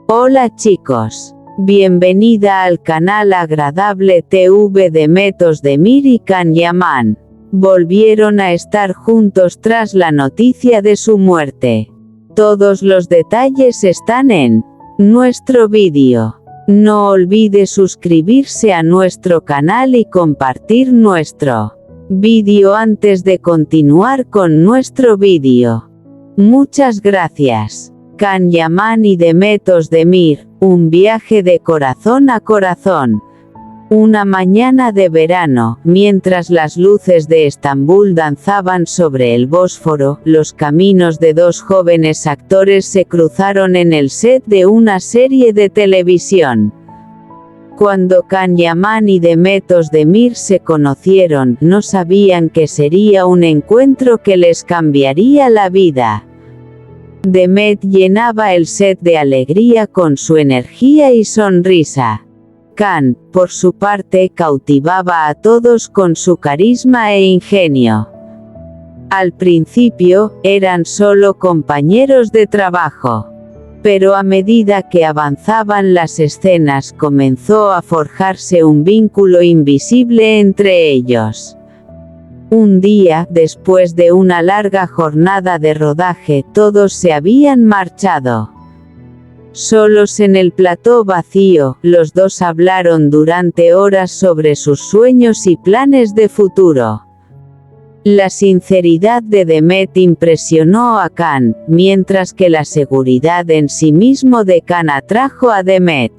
Hola chicos. Bienvenida al canal Agradable TV de Demet Özdemir y Can Yaman. Volvieron a estar juntos tras la noticia de su muerte. Todos los detalles están en nuestro vídeo. No olvide suscribirse a nuestro canal y compartir nuestro vídeo antes de continuar con nuestro vídeo. Muchas gracias. Can Yaman y Demet Özdemir, un viaje de corazón a corazón. Una mañana de verano, mientras las luces de Estambul danzaban sobre el Bósforo, los caminos de dos jóvenes actores se cruzaron en el set de una serie de televisión. Cuando Can Yaman y Demet Özdemir se conocieron, no sabían que sería un encuentro que les cambiaría la vida. Demet llenaba el set de alegría con su energía y sonrisa. Can, por su parte, cautivaba a todos con su carisma e ingenio. Al principio, eran solo compañeros de trabajo. Pero a medida que avanzaban las escenas comenzó a forjarse un vínculo invisible entre ellos. Un día, después de una larga jornada de rodaje, todos se habían marchado. Solos en el plató vacío, los dos hablaron durante horas sobre sus sueños y planes de futuro. La sinceridad de Demet impresionó a Can, mientras que la seguridad en sí mismo de Can atrajo a Demet.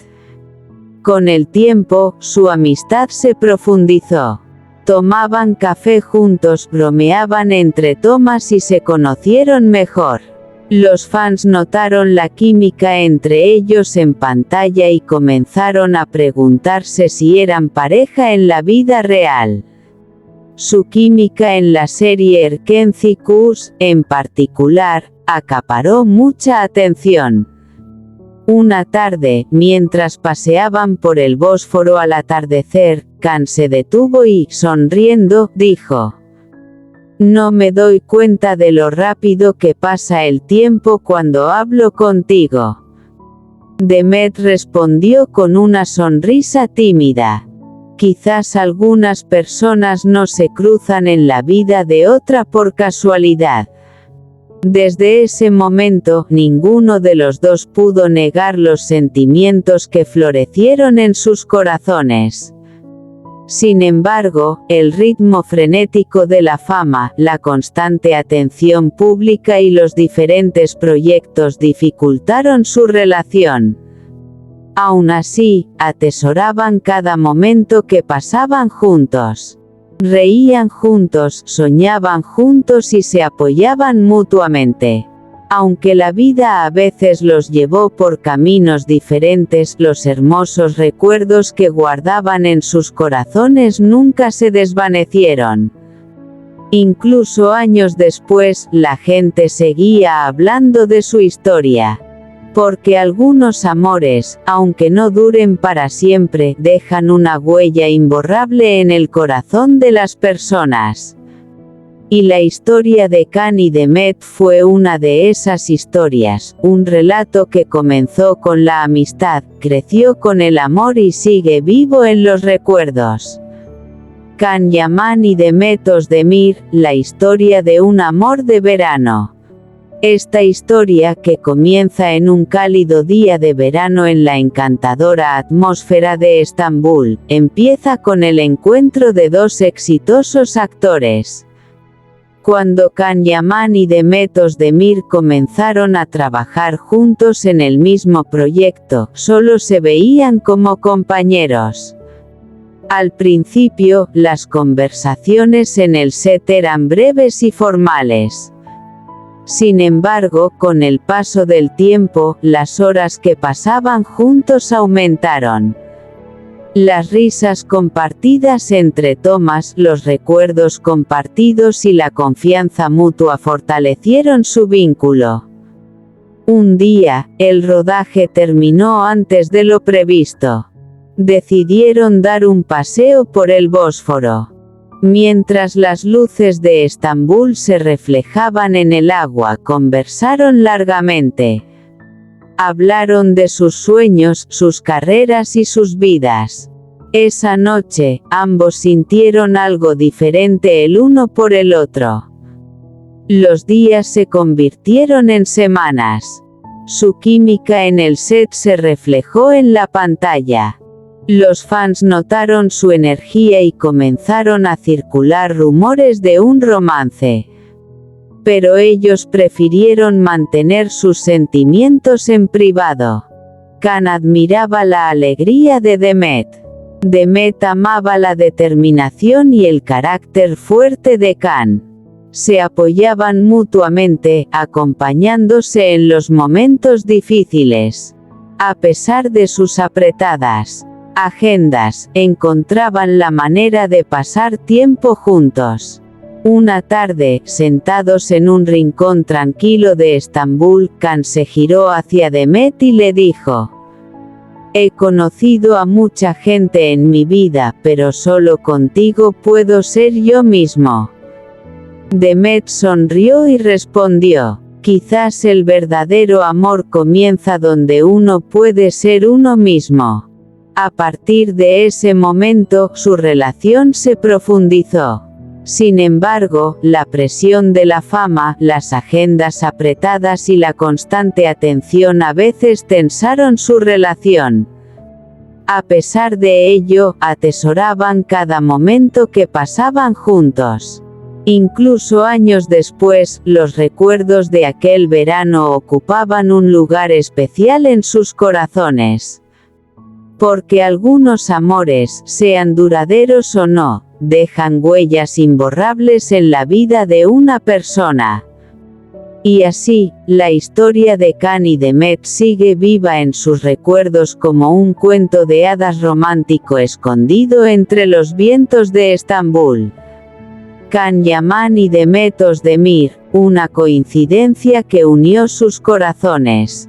Con el tiempo, su amistad se profundizó. Tomaban café juntos, bromeaban entre tomas y se conocieron mejor. Los fans notaron la química entre ellos en pantalla y comenzaron a preguntarse si eran pareja en la vida real. Su química en la serie Erkenci Kız, en particular, acaparó mucha atención. Una tarde, mientras paseaban por el Bósforo al atardecer, Can se detuvo y, sonriendo, dijo: «No me doy cuenta de lo rápido que pasa el tiempo cuando hablo contigo». Demet respondió con una sonrisa tímida. Quizás algunas personas no se cruzan en la vida de otra por casualidad. Desde ese momento, ninguno de los dos pudo negar los sentimientos que florecieron en sus corazones. Sin embargo, el ritmo frenético de la fama, la constante atención pública y los diferentes proyectos dificultaron su relación. Aún así, atesoraban cada momento que pasaban juntos. Reían juntos, soñaban juntos y se apoyaban mutuamente. Aunque la vida a veces los llevó por caminos diferentes, los hermosos recuerdos que guardaban en sus corazones nunca se desvanecieron. Incluso años después, la gente seguía hablando de su historia. Porque algunos amores, aunque no duren para siempre, dejan una huella imborrable en el corazón de las personas. Y la historia de Can y Demet fue una de esas historias, un relato que comenzó con la amistad, creció con el amor y sigue vivo en los recuerdos. Can Yaman y Demet Özdemir, la historia de un amor de verano. Esta historia, que comienza en un cálido día de verano en la encantadora atmósfera de Estambul, empieza con el encuentro de dos exitosos actores. Cuando Can Yaman y Demet Özdemir comenzaron a trabajar juntos en el mismo proyecto, solo se veían como compañeros. Al principio, las conversaciones en el set eran breves y formales. Sin embargo, con el paso del tiempo, las horas que pasaban juntos aumentaron. Las risas compartidas entre tomas, los recuerdos compartidos y la confianza mutua fortalecieron su vínculo. Un día, el rodaje terminó antes de lo previsto. Decidieron dar un paseo por el Bósforo. Mientras las luces de Estambul se reflejaban en el agua, conversaron largamente. Hablaron de sus sueños, sus carreras y sus vidas. Esa noche, ambos sintieron algo diferente el uno por el otro. Los días se convirtieron en semanas. Su química en el set se reflejó en la pantalla. Los fans notaron su energía y comenzaron a circular rumores de un romance. Pero ellos prefirieron mantener sus sentimientos en privado. Kan admiraba la alegría de Demet. Demet amaba la determinación y el carácter fuerte de Kan. Se apoyaban mutuamente, acompañándose en los momentos difíciles. A pesar de sus apretadas agendas, encontraban la manera de pasar tiempo juntos. Una tarde, sentados en un rincón tranquilo de Estambul, Kan se giró hacia Demet y le dijo: «He conocido a mucha gente en mi vida, pero solo contigo puedo ser yo mismo». Demet sonrió y respondió: «Quizás el verdadero amor comienza donde uno puede ser uno mismo». A partir de ese momento, su relación se profundizó. Sin embargo, la presión de la fama, las agendas apretadas y la constante atención a veces tensaron su relación. A pesar de ello, atesoraban cada momento que pasaban juntos. Incluso años después, los recuerdos de aquel verano ocupaban un lugar especial en sus corazones. Porque algunos amores, sean duraderos o no, dejan huellas imborrables en la vida de una persona. Y así, la historia de Kan y Demet sigue viva en sus recuerdos como un cuento de hadas romántico escondido entre los vientos de Estambul. Kan Yaman y Demet Özdemir, una coincidencia que unió sus corazones.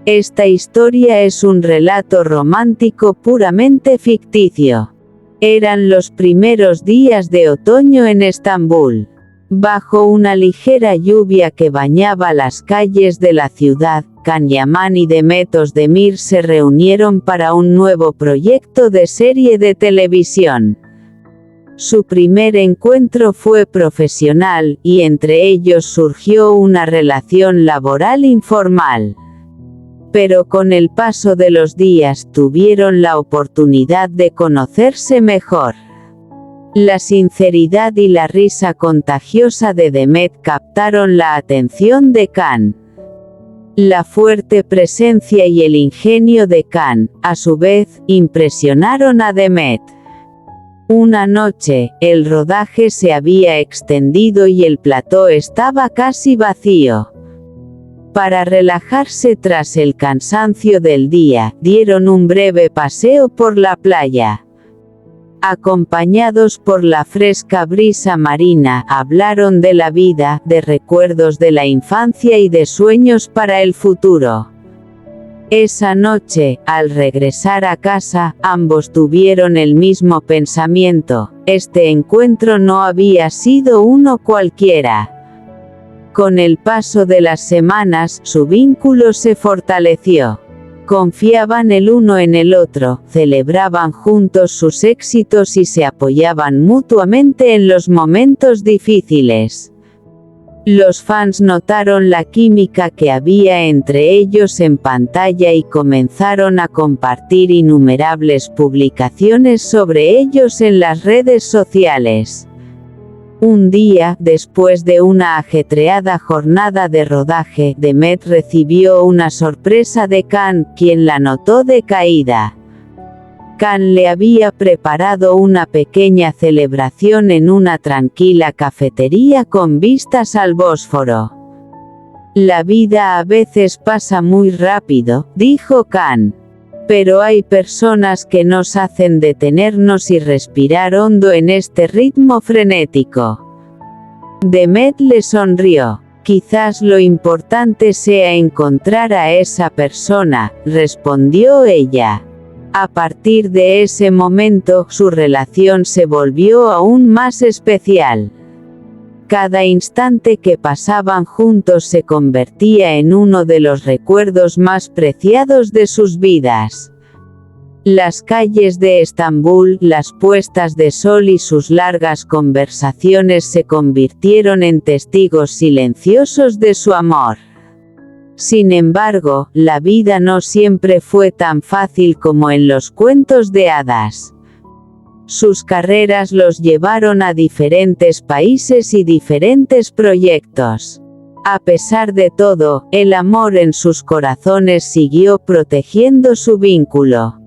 Esta historia es un relato romántico puramente ficticio. Eran los primeros días de otoño en Estambul. Bajo una ligera lluvia que bañaba las calles de la ciudad, Kan Yaman y Demet Özdemir se reunieron para un nuevo proyecto de serie de televisión. Su primer encuentro fue profesional, y entre ellos surgió una relación laboral informal. Pero con el paso de los días tuvieron la oportunidad de conocerse mejor. La sinceridad y la risa contagiosa de Demet captaron la atención de Kan. La fuerte presencia y el ingenio de Kan, a su vez, impresionaron a Demet. Una noche, el rodaje se había extendido y el plató estaba casi vacío. Para relajarse tras el cansancio del día, dieron un breve paseo por la playa. Acompañados por la fresca brisa marina, hablaron de la vida, de recuerdos de la infancia y de sueños para el futuro. Esa noche, al regresar a casa, ambos tuvieron el mismo pensamiento: este encuentro no había sido uno cualquiera. Con el paso de las semanas, su vínculo se fortaleció. Confiaban el uno en el otro, celebraban juntos sus éxitos y se apoyaban mutuamente en los momentos difíciles. Los fans notaron la química que había entre ellos en pantalla y comenzaron a compartir innumerables publicaciones sobre ellos en las redes sociales. Un día, después de una ajetreada jornada de rodaje, Demet recibió una sorpresa de Kan, quien la notó decaída. Kan le había preparado una pequeña celebración en una tranquila cafetería con vistas al Bósforo. «La vida a veces pasa muy rápido», dijo Kan. «Pero hay personas que nos hacen detenernos y respirar hondo en este ritmo frenético». Demet le sonrió. «Quizás lo importante sea encontrar a esa persona», respondió ella. A partir de ese momento, su relación se volvió aún más especial. Cada instante que pasaban juntos se convertía en uno de los recuerdos más preciados de sus vidas. Las calles de Estambul, las puestas de sol y sus largas conversaciones se convirtieron en testigos silenciosos de su amor. Sin embargo, la vida no siempre fue tan fácil como en los cuentos de hadas. Sus carreras los llevaron a diferentes países y diferentes proyectos. A pesar de todo, el amor en sus corazones siguió protegiendo su vínculo.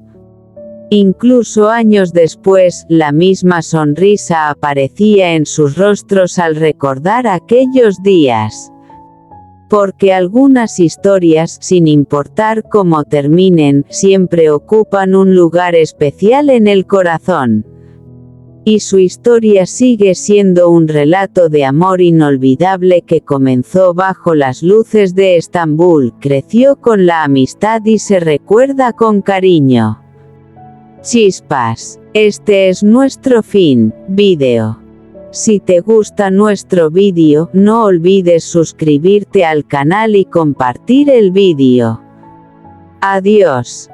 Incluso años después, la misma sonrisa aparecía en sus rostros al recordar aquellos días. Porque algunas historias, sin importar cómo terminen, siempre ocupan un lugar especial en el corazón. Y su historia sigue siendo un relato de amor inolvidable que comenzó bajo las luces de Estambul, creció con la amistad y se recuerda con cariño. Chispas. Este es nuestro vídeo. Si te gusta nuestro vídeo, no olvides suscribirte al canal y compartir el vídeo. Adiós.